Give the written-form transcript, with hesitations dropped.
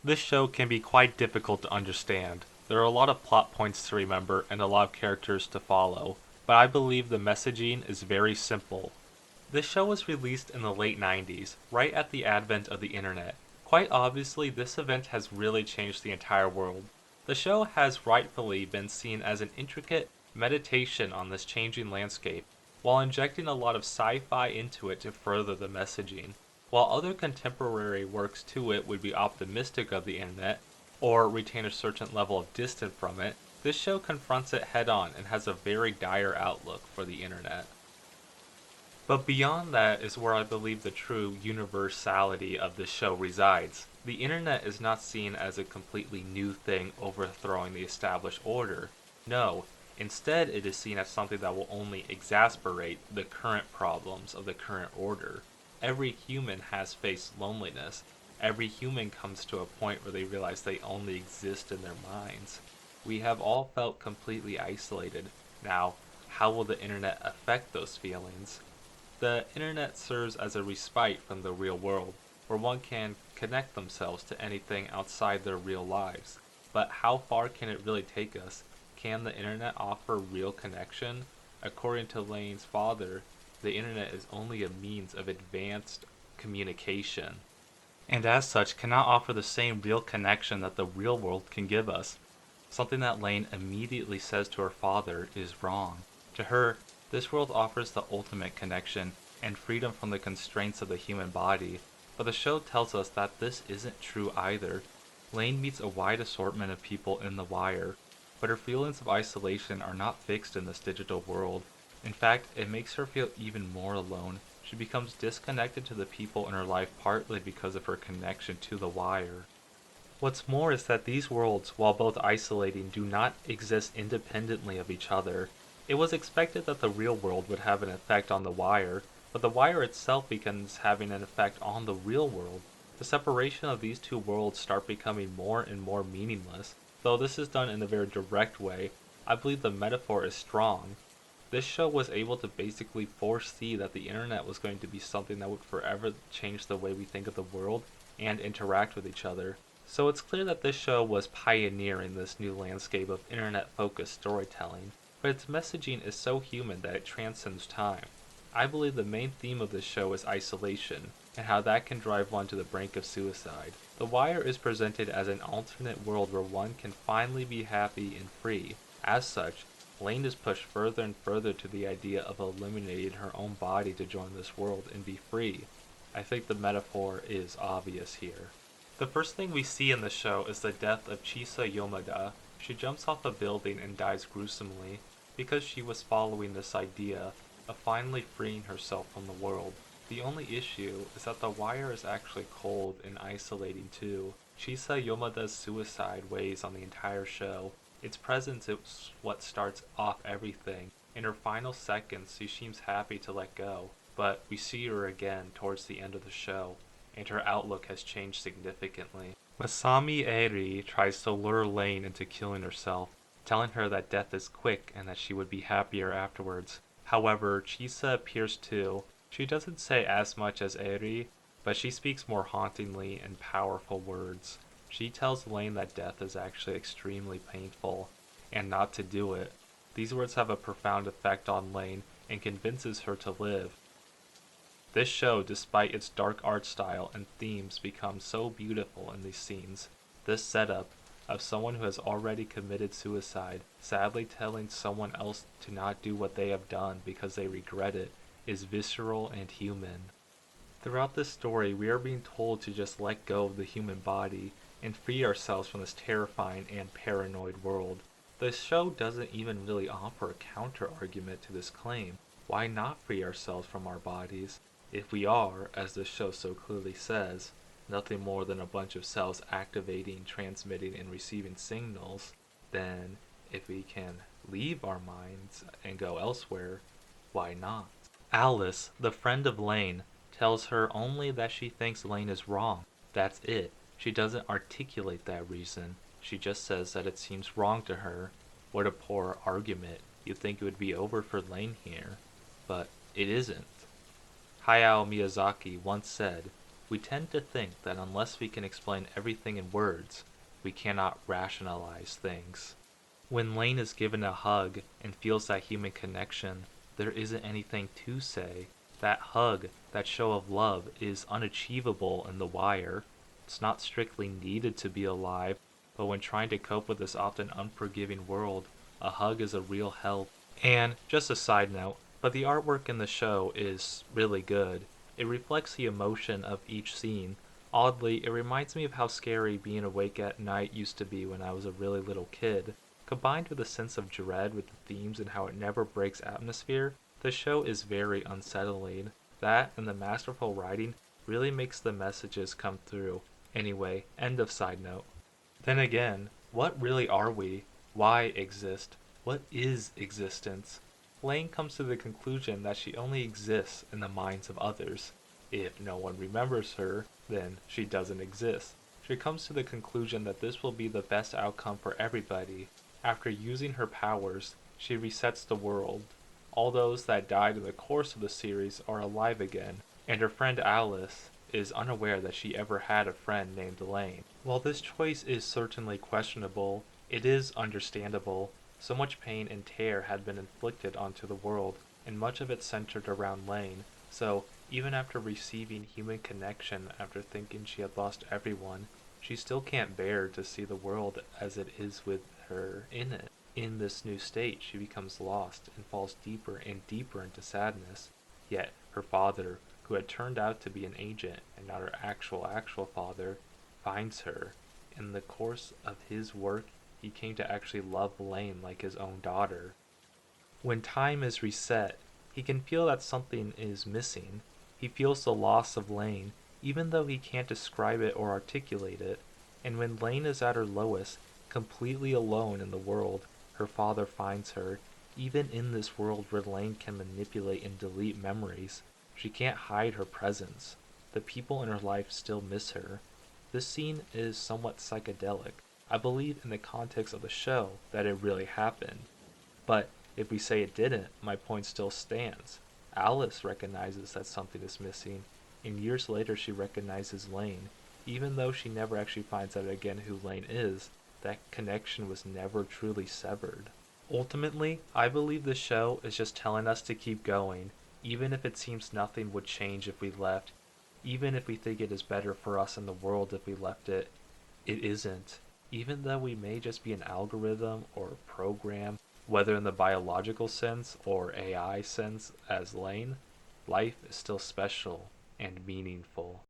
This show can be quite difficult to understand. There are a lot of plot points to remember and a lot of characters to follow, but I believe the messaging is very simple. This show was released in the late 90s, right at the advent of the internet. Quite obviously, this event has really changed the entire world. The show has rightfully been seen as an intricate meditation on this changing landscape, while injecting a lot of sci fi into it to further the messaging. While other contemporary works to it would be optimistic of the internet, or retain a certain level of distance from it, this show confronts it head on and has a very dire outlook for the internet. But beyond that is where I believe the true universality of this show resides. The internet is not seen as a completely new thing overthrowing the established order. No, instead it is seen as something that will only exacerbate the current problems of the current order. Every human has faced loneliness. Every human comes to a point where they realize they only exist in their minds. We have all felt completely isolated. Now, how will the internet affect those feelings? The internet serves as a respite from the real world, where one can connect themselves to anything outside their real lives. But how far can it really take us? Can the internet offer real connection? According to Lane's father, the internet is only a means of advanced communication, and as such cannot offer the same real connection that the real world can give us. Something that Lane immediately says to her father is wrong. To her, this world offers the ultimate connection and freedom from the constraints of the human body, but the show tells us that this isn't true either. Lane meets a wide assortment of people in The Wire, but her feelings of isolation are not fixed in this digital world. In fact, it makes her feel even more alone. She becomes disconnected to the people in her life partly because of her connection to The Wire. What's more is that these worlds, while both isolating, do not exist independently of each other. It was expected that the real world would have an effect on The Wire, but The Wire itself begins having an effect on the real world. The separation of these two worlds start becoming more and more meaningless. Though this is done in a very direct way, I believe the metaphor is strong. This show was able to basically foresee that the internet was going to be something that would forever change the way we think of the world and interact with each other. So it's clear that this show was pioneering this new landscape of internet-focused storytelling, but its messaging is so human that it transcends time. I believe the main theme of this show is isolation, and how that can drive one to the brink of suicide. The Wire is presented as an alternate world where one can finally be happy and free. As such, Lain is pushed further and further to the idea of eliminating her own body to join this world and be free. I think the metaphor is obvious here. The first thing we see in the show is the death of Chisa Yomada. She jumps off a building and dies gruesomely because she was following this idea of finally freeing herself from the world. The only issue is that the Wire is actually cold and isolating too. Chisa Yomada's suicide weighs on the entire show. Its presence is what starts off everything. In her final seconds, she seems happy to let go, but we see her again towards the end of the show, and her outlook has changed significantly. Masami Eri tries to lure Lain into killing herself, telling her that death is quick and that she would be happier afterwards. However, Chisa appears too. She doesn't say as much as Eri, but she speaks more hauntingly and powerful words. She tells Lain that death is actually extremely painful, and not to do it. These words have a profound effect on Lain and convinces her to live. This show, despite its dark art style and themes, becomes so beautiful in these scenes. This setup of someone who has already committed suicide, sadly telling someone else to not do what they have done because they regret it, is visceral and human. Throughout this story, we are being told to just let go of the human body and free ourselves from this terrifying and paranoid world. The show doesn't even really offer a counter-argument to this claim. Why not free ourselves from our bodies? If we are, as the show so clearly says, nothing more than a bunch of cells activating, transmitting, and receiving signals, then if we can leave our minds and go elsewhere, why not? Alice, the friend of Lain, tells her only that she thinks Lain is wrong. That's it. She doesn't articulate that reason. She just says that it seems wrong to her. What a poor argument. You'd think it would be over for Lain here. But it isn't. Hayao Miyazaki once said, We tend to think that unless we can explain everything in words, we cannot rationalize things. When Lain is given a hug and feels that human connection, there isn't anything to say. That hug, that show of love, is unachievable in The Wire. It's not strictly needed to be alive, but when trying to cope with this often unforgiving world, a hug is a real help. And just a side note, but the artwork in the show is really good. It reflects the emotion of each scene. Oddly, it reminds me of how scary being awake at night used to be when I was a really little kid. Combined with a sense of dread with the themes and how it never breaks atmosphere, the show is very unsettling. That and the masterful writing really makes the messages come through. Anyway, end of side note. Then again, what really are we? Why exist? What is existence? Lain comes to the conclusion that she only exists in the minds of others. If no one remembers her, then she doesn't exist. She comes to the conclusion that this will be the best outcome for everybody. After using her powers, she resets the world. All those that died in the course of the series are alive again, and her friend Alice is unaware that she ever had a friend named Lain. While this choice is certainly questionable, it is understandable. So much pain and tear had been inflicted onto the world, and much of it centered around Lain. So, even after receiving human connection after thinking she had lost everyone, she still can't bear to see the world as it is with her in it. In this new state, she becomes lost and falls deeper and deeper into sadness. Yet, her father, who had turned out to be an agent and not her actual father, finds her. In the course of his work, he came to actually love Lain like his own daughter. When time is reset, he can feel that something is missing. He feels the loss of Lain, even though he can't describe it or articulate it. And when Lain is at her lowest, completely alone in the world, her father finds her. Even in this world where Lain can manipulate and delete memories, she can't hide her presence. The people in her life still miss her. This scene is somewhat psychedelic. I believe in the context of the show that it really happened. But if we say it didn't, my point still stands. Alice recognizes that something is missing, and years later she recognizes Lain. Even though she never actually finds out again who Lain is, that connection was never truly severed. Ultimately, I believe the show is just telling us to keep going, even if it seems nothing would change if we left, even if we think it is better for us in the world if we left it. It isn't. Even though we may just be an algorithm or a program, whether in the biological sense or AI sense as Lain, life is still special and meaningful.